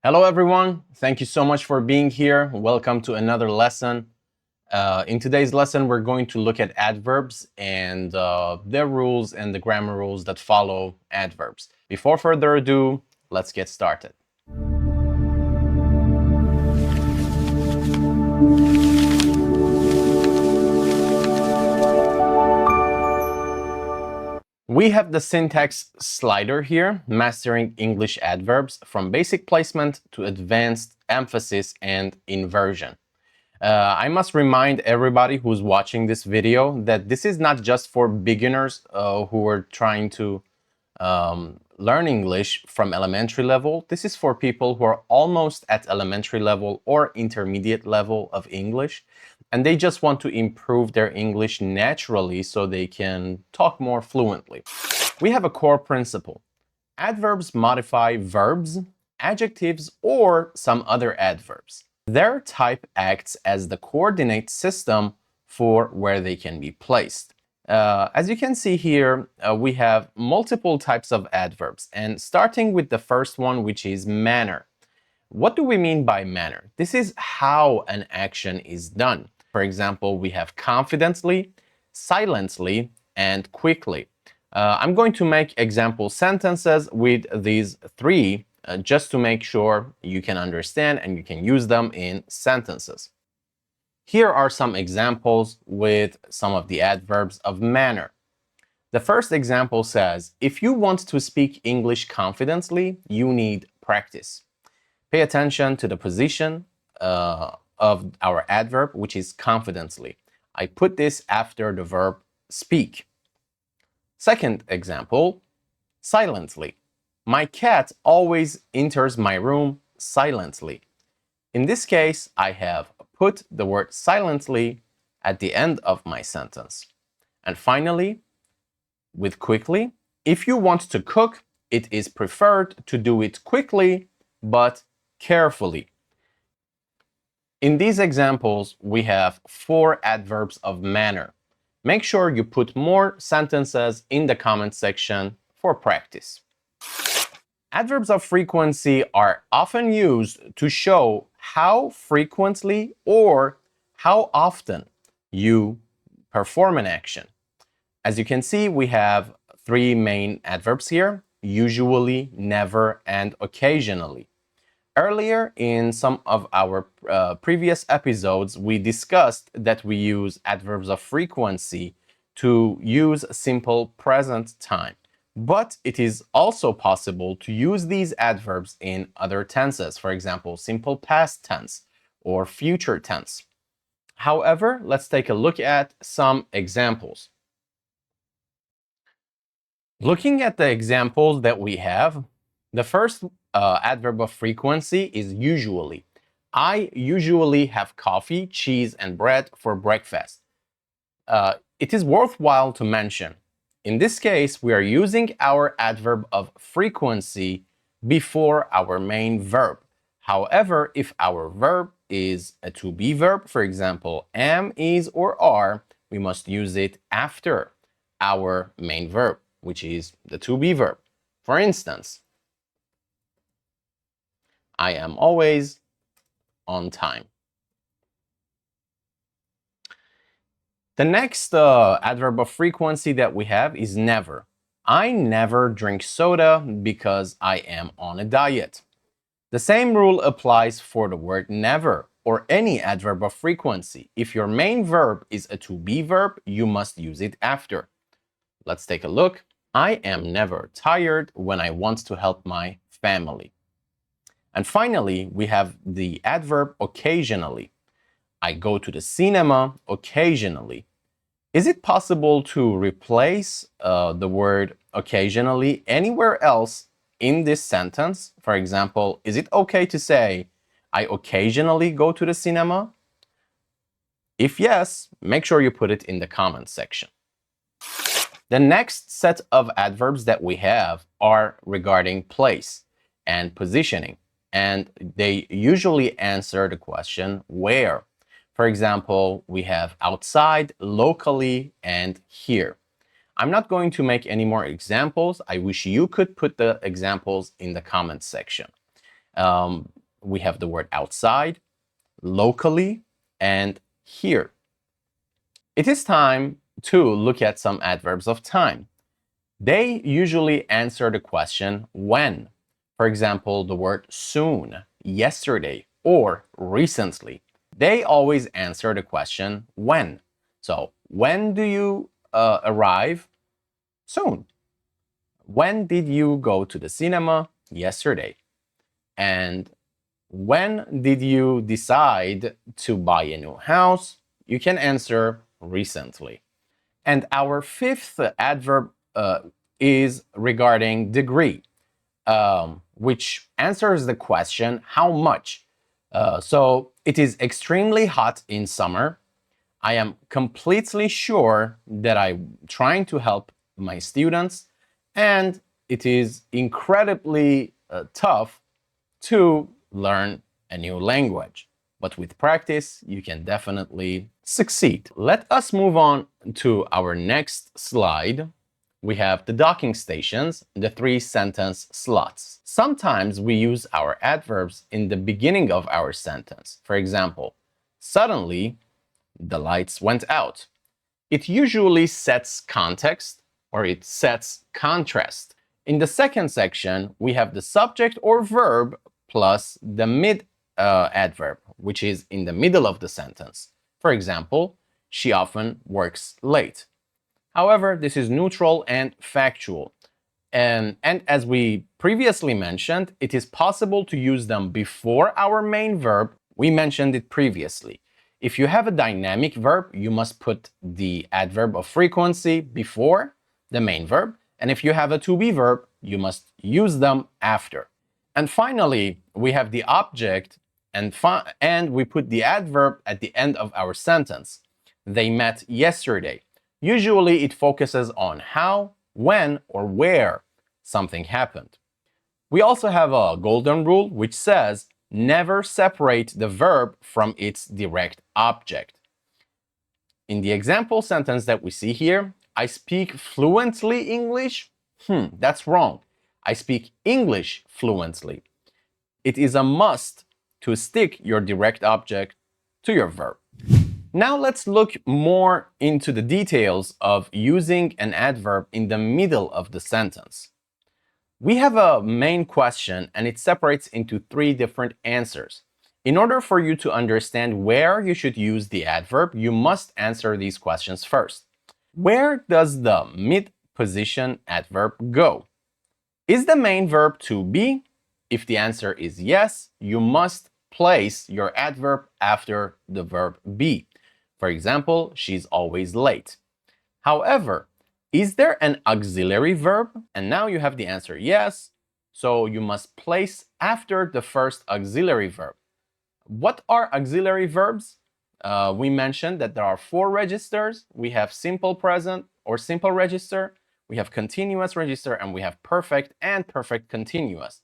Hello everyone, thank you so much for being here. Welcome to another lesson. In today's lesson, we're going to look at adverbs and their rules and the grammar rules that follow adverbs. Before further ado, let's get started. We have the syntax slider here, mastering English adverbs from basic placement to advanced emphasis and inversion. I must remind everybody who's watching this video that this is not just for beginners who are trying to learn English from elementary level. This is for people who are almost at elementary level or intermediate level of English, and they just want to improve their English naturally so they can talk more fluently. We have a core principle. Adverbs modify verbs, adjectives, or some other adverbs. Their type acts as the coordinate system for where they can be placed. As you can see here, we have multiple types of adverbs, and starting with the first one, which is manner. What do we mean by manner? This is how an action is done. For example, we have confidently, silently, and quickly. I'm going to make example sentences with these three just to make sure you can understand and you can use them in sentences. Here are some examples with some of the adverbs of manner. The first example says, if you want to speak English confidently, you need practice. Pay attention to the position of our adverb, which is confidently. I put this after the verb speak. Second example, silently. My cat always enters my room silently. In this case, I have put the word silently at the end of my sentence. And finally, with quickly, if you want to cook, it is preferred to do it quickly, but carefully. In these examples, we have 4 adverbs of manner. Make sure you put more sentences in the comment section for practice. Adverbs of frequency are often used to show how frequently or how often you perform an action. As you can see, we have 3 main adverbs here: usually, never, and occasionally. Earlier in some of our previous episodes, we discussed that we use adverbs of frequency to use simple present time. But it is also possible to use these adverbs in other tenses, for example, simple past tense or future tense. However, let's take a look at some examples. Looking at the examples that we have, the first adverb of frequency is usually. I usually have coffee, cheese, and bread for breakfast. It is worthwhile to mention, in this case, we are using our adverb of frequency before our main verb. However, if our verb is a to be verb, for example, am, is, or are, we must use it after our main verb, which is the to be verb. For instance, I am always on time. The next adverb of frequency that we have is never. I never drink soda because I am on a diet. The same rule applies for the word never or any adverb of frequency. If your main verb is a to be verb, you must use it after. Let's take a look. I am never tired when I want to help my family. And finally, we have the adverb occasionally. I go to the cinema occasionally. Is it possible to replace the word occasionally anywhere else in this sentence? For example, is it okay to say, I occasionally go to the cinema? If yes, make sure you put it in the comment section. The next set of adverbs that we have are regarding place and positioning, and they usually answer the question where. For example, we have outside, locally, and here. I'm not going to make any more examples. I wish you could put the examples in the comments section. we have the word outside, locally, and here. It is time to look at some adverbs of time. They usually answer the question when. For example, the word soon, yesterday, or recently. They always answer the question when. So, when do you arrive? Soon. When did you go to the cinema? Yesterday. And when did you decide to buy a new house? You can answer recently. And our fifth adverb is regarding degree, which answers the question how much. So it is extremely hot in summer. I am completely sure that I'm trying to help my students, and it is incredibly tough to learn a new language. But with practice, you can definitely succeed. Let us move on to our next slide. We have the docking stations, the 3 sentence slots. Sometimes we use our adverbs in the beginning of our sentence. For example, suddenly the lights went out. It usually sets context or it sets contrast. In the second section, we have the subject or verb plus the mid adverb, which is in the middle of the sentence. For example, she often works late. However, this is neutral and factual. And as we previously mentioned, it is possible to use them before our main verb. We mentioned it previously. If you have a dynamic verb, you must put the adverb of frequency before the main verb. And if you have a to be verb, you must use them after. And finally, we have the object and we put the adverb at the end of our sentence. They met yesterday. Usually it focuses on how, when, or where something happened. We also have a golden rule which says never separate the verb from its direct object. In the example sentence that we see here, I speak fluently English. That's wrong. I speak English fluently. It is a must to stick your direct object to your verb. Now let's look more into the details of using an adverb in the middle of the sentence. We have a main question and it separates into 3 different answers. In order for you to understand where you should use the adverb, you must answer these questions first. Where does the mid position adverb go? Is the main verb to be? If the answer is yes, you must place your adverb after the verb be. For example, she's always late. However, is there an auxiliary verb? And now you have the answer yes, so you must place after the first auxiliary verb. What are auxiliary verbs? We mentioned that there are 4 registers. We have simple present or simple register, we have continuous register, and we have perfect and perfect continuous.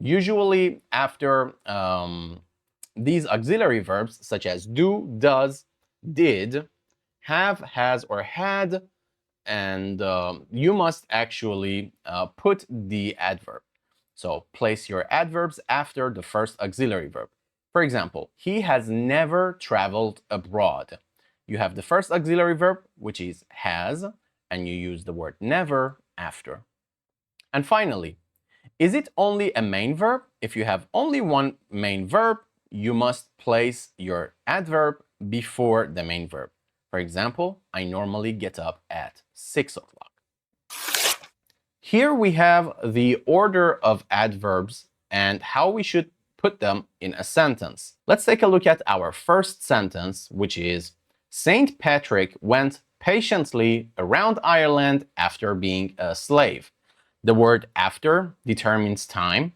Usually after these auxiliary verbs, such as do, does, did, have, has, or had, and you must actually put the adverb. So place your adverbs after the first auxiliary verb. For example, he has never traveled abroad. You have the first auxiliary verb, which is has, and you use the word never after. And finally, is it only a main verb? If you have only one main verb, you must place your adverb before the main verb. For example, I normally get up at 6 o'clock. Here we have the order of adverbs and how we should put them in a sentence. Let's take a look at our first sentence, which is Saint Patrick went patiently around Ireland after being a slave. The word after determines time,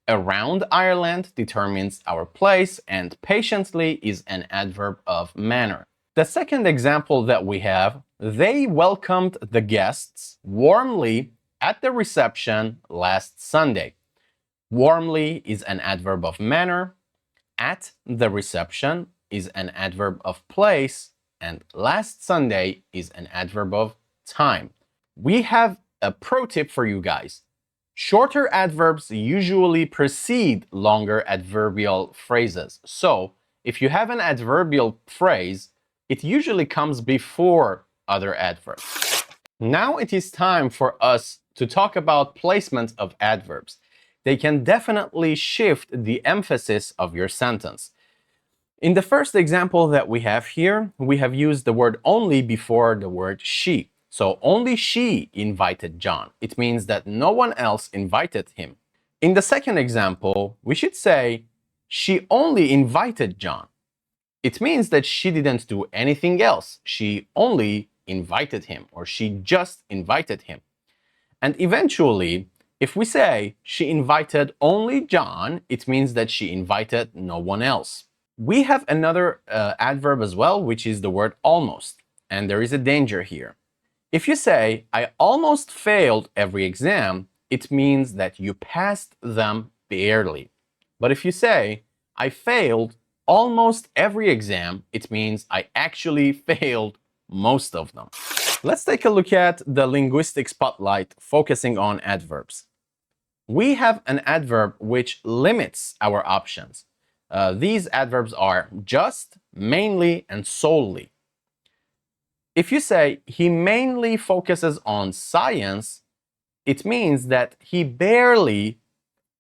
around Ireland determines our place, and patiently is an adverb of manner. The second example that we have, they welcomed the guests warmly at the reception last Sunday. Warmly is an adverb of manner, at the reception is an adverb of place, and last Sunday is an adverb of time. We have a pro tip for you guys. Shorter adverbs usually precede longer adverbial phrases. So, if you have an adverbial phrase, it usually comes before other adverbs. Now it is time for us to talk about placement of adverbs. They can definitely shift the emphasis of your sentence. In the first example that we have here, we have used the word only before the word she. So only she invited John. It means that no one else invited him. In the second example, we should say she only invited John. It means that she didn't do anything else. She only invited him, or she just invited him. And eventually, if we say she invited only John, it means that she invited no one else. We have another adverb as well, which is the word almost. And there is a danger here. If you say, I almost failed every exam, it means that you passed them barely. But if you say, I failed almost every exam, it means I actually failed most of them. Let's take a look at the linguistic spotlight focusing on adverbs. We have an adverb which limits our options. These adverbs are just, mainly, and solely. If you say he mainly focuses on science, it means that he barely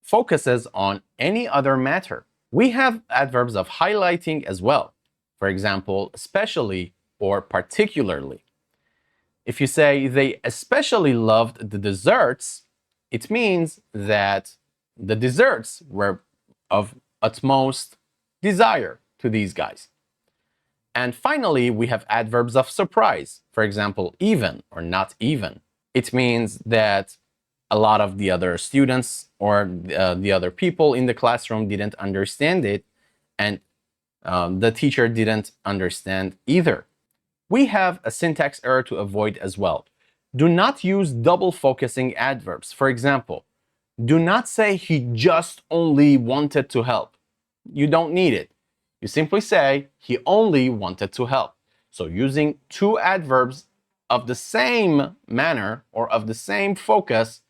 focuses on any other matter. We have adverbs of highlighting as well. For example, especially or particularly. If you say they especially loved the desserts, it means that the desserts were of utmost desire to these guys. And finally, we have adverbs of surprise. For example, even or not even. It means that a lot of the other students or the other people in the classroom didn't understand it, and the teacher didn't understand either. We have a syntax error to avoid as well. Do not use double focusing adverbs. For example, do not say he just only wanted to help. You don't need it. You simply say he only wanted to help. So using two adverbs of the same manner or of the same focus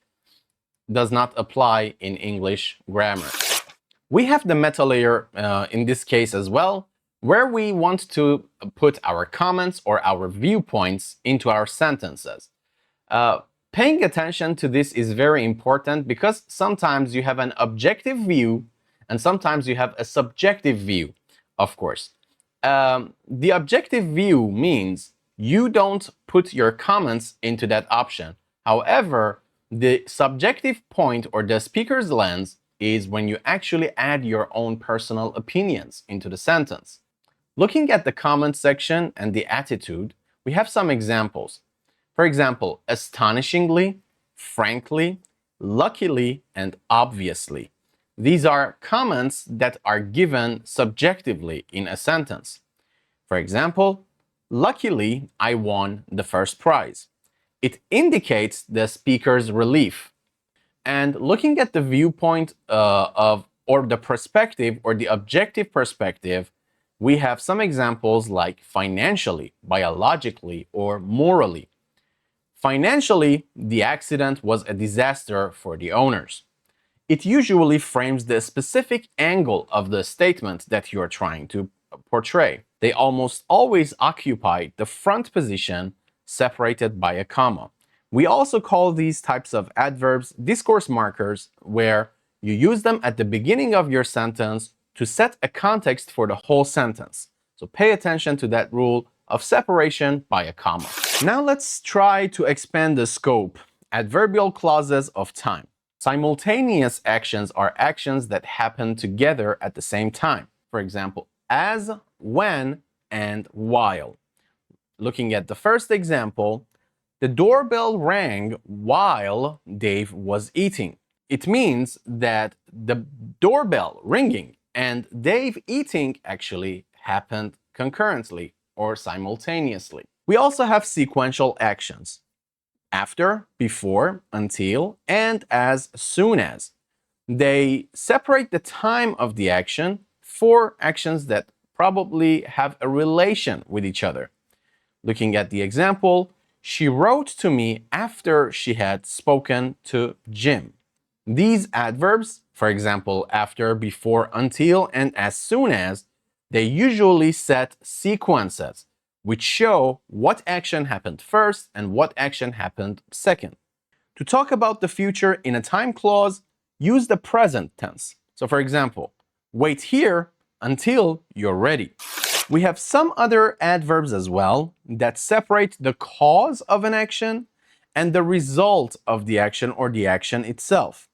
does not apply in English grammar. We have the meta layer in this case as well, where we want to put our comments or our viewpoints into our sentences. Paying attention to this is very important because sometimes you have an objective view and sometimes you have a subjective view, of course. The objective view means you don't put your comments into that option. However, the subjective point or the speaker's lens is when you actually add your own personal opinions into the sentence. Looking at the comment section and the attitude, we have some examples. For example, astonishingly, frankly, luckily, and obviously. These are comments that are given subjectively in a sentence. For example, luckily, I won the first prize. It indicates the speaker's relief. And looking at the viewpoint or the perspective or the objective perspective, we have some examples like financially, biologically, or morally. Financially, the accident was a disaster for the owners. It usually frames the specific angle of the statement that you are trying to portray. They almost always occupy the front position separated by a comma. We also call these types of adverbs discourse markers, where you use them at the beginning of your sentence to set a context for the whole sentence. So pay attention to that rule of separation by a comma. Now let's try to expand the scope. Adverbial clauses of time. Simultaneous actions are actions that happen together at the same time. For example, as, when, and while. Looking at the first example, the doorbell rang while Dave was eating. It means that the doorbell ringing and Dave eating actually happened concurrently or simultaneously. We also have sequential actions. After, before, until, and as soon as. They separate the time of the action for actions that probably have a relation with each other. Looking at the example, she wrote to me after she had spoken to Jim. These adverbs, for example, after, before, until, and as soon as, they usually set sequences, which show what action happened first and what action happened second. To talk about the future in a time clause, use the present tense. So for example, wait here until you're ready. We have some other adverbs as well that separate the cause of an action and the result of the action or the action itself.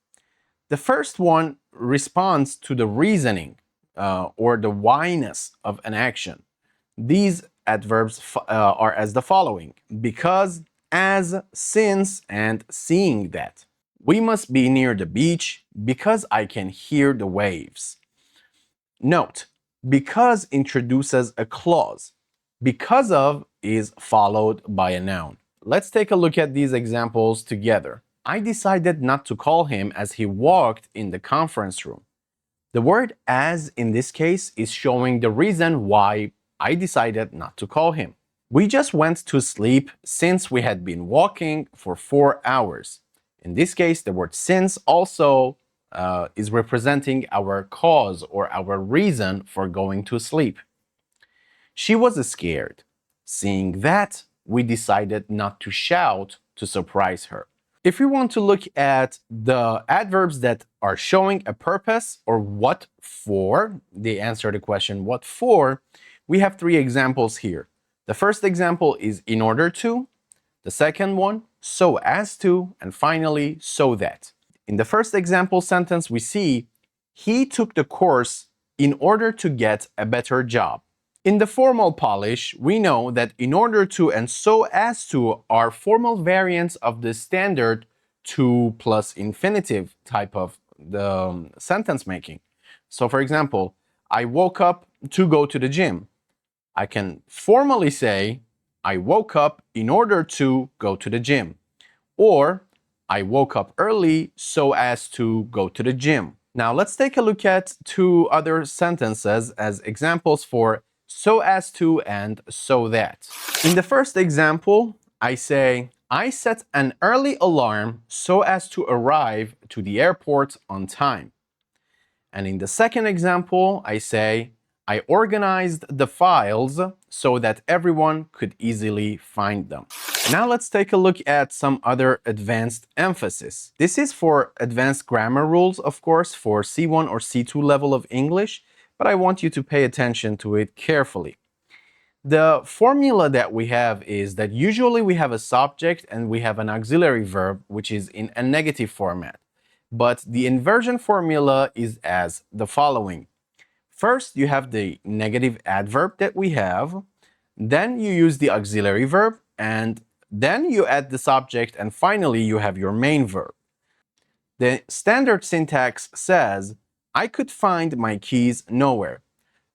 The first one responds to the reasoning or the whyness of an action. These adverbs are as the following: because, as, since, and seeing that. We must be near the beach because I can hear the waves. Note, because introduces a clause. Because of is followed by a noun. Let's take a look at these examples together. I decided not to call him as he walked in the conference room. The word as in this case is showing the reason why I decided not to call him. We just went to sleep since we had been walking for 4 hours. In this case, the word since also is representing our cause or our reason for going to sleep. She was scared. Seeing that, we decided not to shout to surprise her. If we want to look at the adverbs that are showing a purpose or what for, they answer the question what for, we have 3 examples here. The first example is in order to, the second one, so as to, and finally, so that. In the first example sentence, we see, he took the course in order to get a better job. In the formal polish, we know that in order to and so as to are formal variants of the standard to plus infinitive type of the sentence making. So for example, I woke up to go to the gym. I can formally say, I woke up in order to go to the gym. Or, I woke up early so as to go to the gym. Now let's take a look at 2 other sentences as examples for so as to and so that. In the first example, I say, I set an early alarm so as to arrive to the airport on time. And in the second example, I say, I organized the files so that everyone could easily find them. Now let's take a look at some other advanced emphasis. This is for advanced grammar rules, of course, for C1 or C2 level of English, but I want you to pay attention to it carefully. The formula that we have is that usually we have a subject and we have an auxiliary verb, which is in a negative format. But the inversion formula is as the following. First, you have the negative adverb that we have, then you use the auxiliary verb, and then you add the subject, and finally you have your main verb. The standard syntax says, I could find my keys nowhere.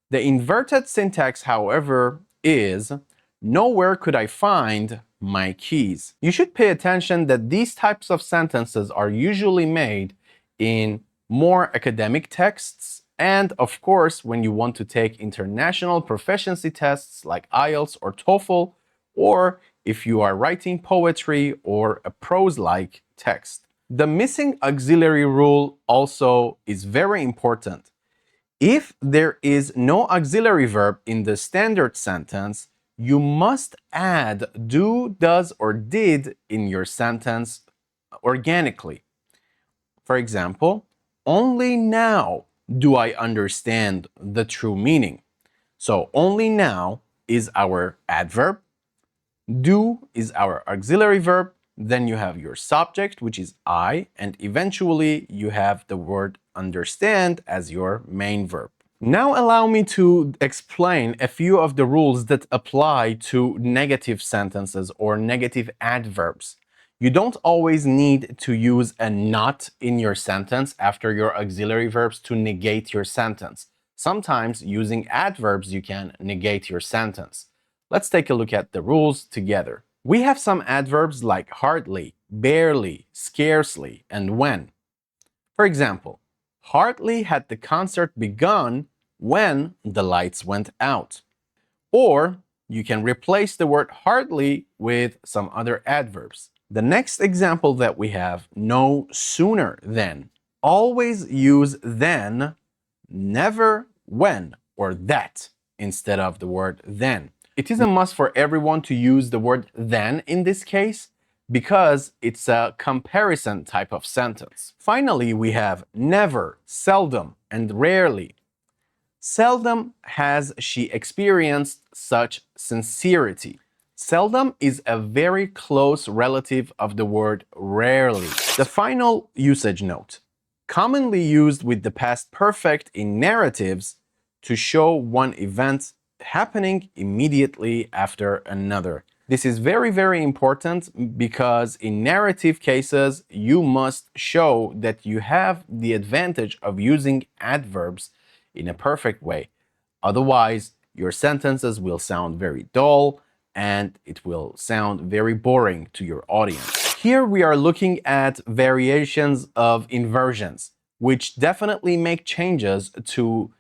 The inverted syntax, however, is, nowhere could I find my keys. You should pay attention that these types of sentences are usually made in more academic texts, and of course, when you want to take international proficiency tests like IELTS or TOEFL, or if you are writing poetry or a prose-like text. The missing auxiliary rule also is very important. If there is no auxiliary verb in the standard sentence, you must add do, does, or did in your sentence organically. For example, only now do I understand the true meaning. So only now is our adverb, do is our auxiliary verb, then you have your subject, which is I, and eventually you have the word understand as your main verb. Now allow me to explain a few of the rules that apply to negative sentences or negative adverbs. You don't always need to use a not in your sentence after your auxiliary verbs to negate your sentence. Sometimes using adverbs you can negate your sentence. Let's take a look at the rules together. We have some adverbs like hardly, barely, scarcely, and when. For example, hardly had the concert begun when the lights went out. Or you can replace the word hardly with some other adverbs. The next example that we have, no sooner than. Always use then, never when or that instead of the word then. It is a must for everyone to use the word then in this case because it's a comparison type of sentence. Finally, we have never, seldom, and rarely. Seldom has she experienced such sincerity. Seldom is a very close relative of the word rarely. The final usage note. Commonly used with the past perfect in narratives to show one event happening immediately after another. This is very, very important because in narrative cases, you must show that you have the advantage of using adverbs in a perfect way. Otherwise, your sentences will sound very dull and it will sound very boring to your audience. Here we are looking at variations of inversions, which definitely make changes to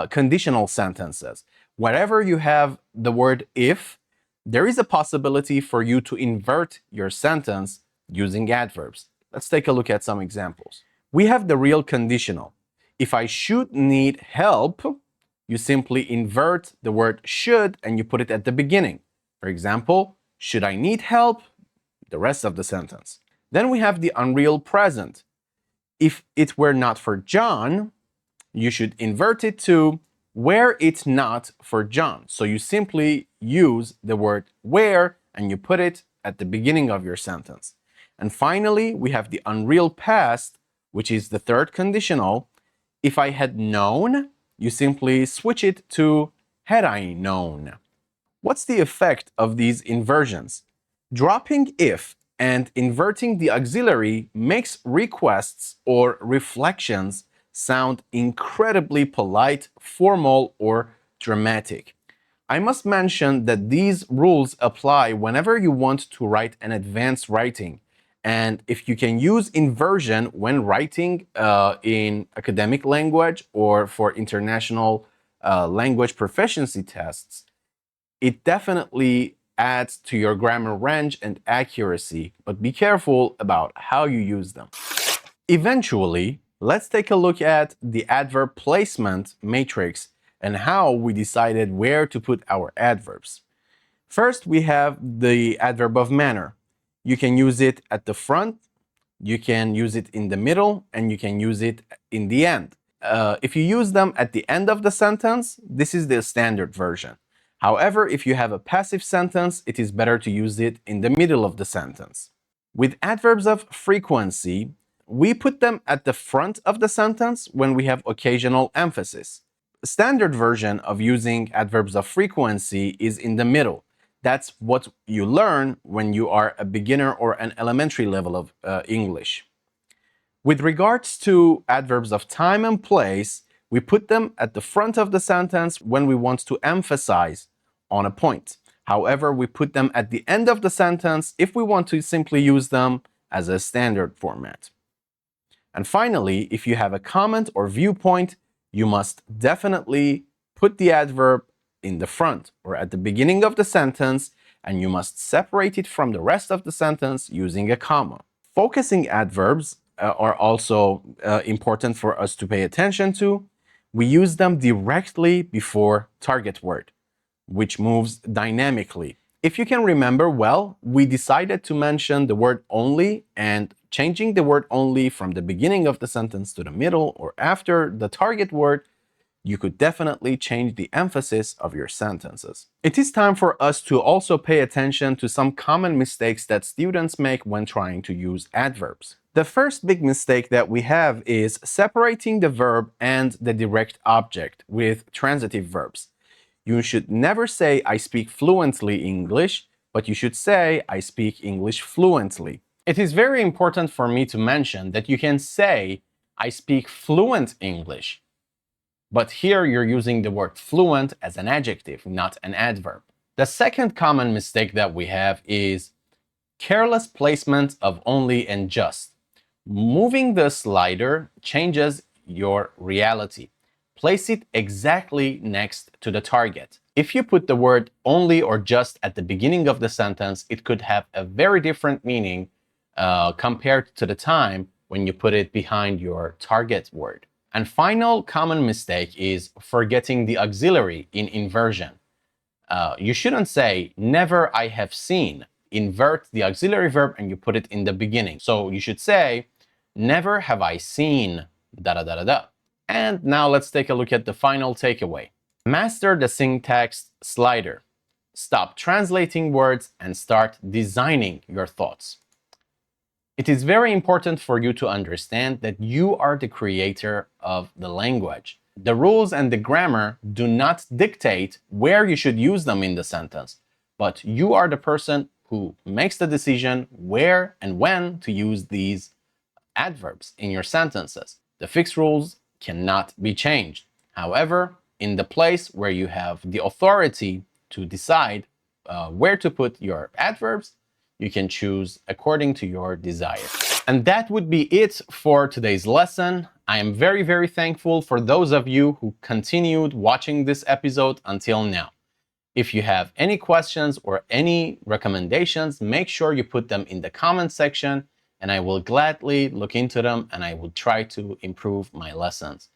conditional sentences. Wherever you have the word if, there is a possibility for you to invert your sentence using adverbs. Let's take a look at some examples. We have the real conditional. If I should need help, you simply invert the word should and you put it at the beginning. For example, should I need help? The rest of the sentence. Then we have the unreal present. If it were not for John, you should invert it to were it not for John. So you simply use the word where and you put it at the beginning of your sentence. And finally, we have the unreal past, which is the third conditional. If I had known, you simply switch it to had I known. What's the effect of these inversions? Dropping if and inverting the auxiliary makes requests or reflections sound incredibly polite, formal, or dramatic. I must mention that these rules apply whenever you want to write an advanced writing. And if you can use inversion when writing in academic language or for international language proficiency tests, it definitely adds to your grammar range and accuracy, but be careful about how you use them. Eventually, let's take a look at the adverb placement matrix and how we decided where to put our adverbs. First, we have the adverb of manner. You can use it at the front, you can use it in the middle, and you can use it in the end. If you use them at the end of the sentence, this is the standard version. However, if you have a passive sentence, it is better to use it in the middle of the sentence. With adverbs of frequency, we put them at the front of the sentence when we have occasional emphasis. Standard version of using adverbs of frequency is in the middle. That's what you learn when you are a beginner or an elementary level of English. With regards to adverbs of time and place, we put them at the front of the sentence when we want to emphasize on a point. However, we put them at the end of the sentence if we want to simply use them as a standard format. And finally, if you have a comment or viewpoint, you must definitely put the adverb in the front or at the beginning of the sentence, and you must separate it from the rest of the sentence using a comma. Focusing adverbs are also important for us to pay attention to. We use them directly before target word, which moves dynamically. If you can remember well, we decided to mention the word only, and changing the word only from the beginning of the sentence to the middle or after the target word, you could definitely change the emphasis of your sentences. It is time for us to also pay attention to some common mistakes that students make when trying to use adverbs. The first big mistake that we have is separating the verb and the direct object with transitive verbs. You should never say, I speak fluently English, but you should say, I speak English fluently. It is very important for me to mention that you can say, I speak fluent English, but here you're using the word fluent as an adjective, not an adverb. The second common mistake that we have is careless placement of only and just. Moving the slider changes your reality. Place it exactly next to the target. If you put the word only or just at the beginning of the sentence, it could have a very different meaning compared to the time when you put it behind your target word. And final common mistake is forgetting the auxiliary in inversion. You shouldn't say, never I have seen. Invert the auxiliary verb and you put it in the beginning. So you should say, never have I seen da da da da da. And now let's take a look at the final takeaway. Master the syntax slider. Stop translating words and start designing your thoughts. It is very important for you to understand that you are the creator of the language. The rules and the grammar do not dictate where you should use them in the sentence, but you are the person who makes the decision where and when to use these adverbs in your sentences. The fixed rules cannot be changed. However, in the place where you have the authority to decide where to put your adverbs, you can choose according to your desire. And that would be it for today's lesson. I am very, very thankful for those of you who continued watching this episode until now. If you have any questions or any recommendations, make sure you put them in the comment section and I will gladly look into them and I will try to improve my lessons.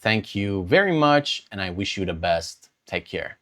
Thank you very much and I wish you the best. Take care.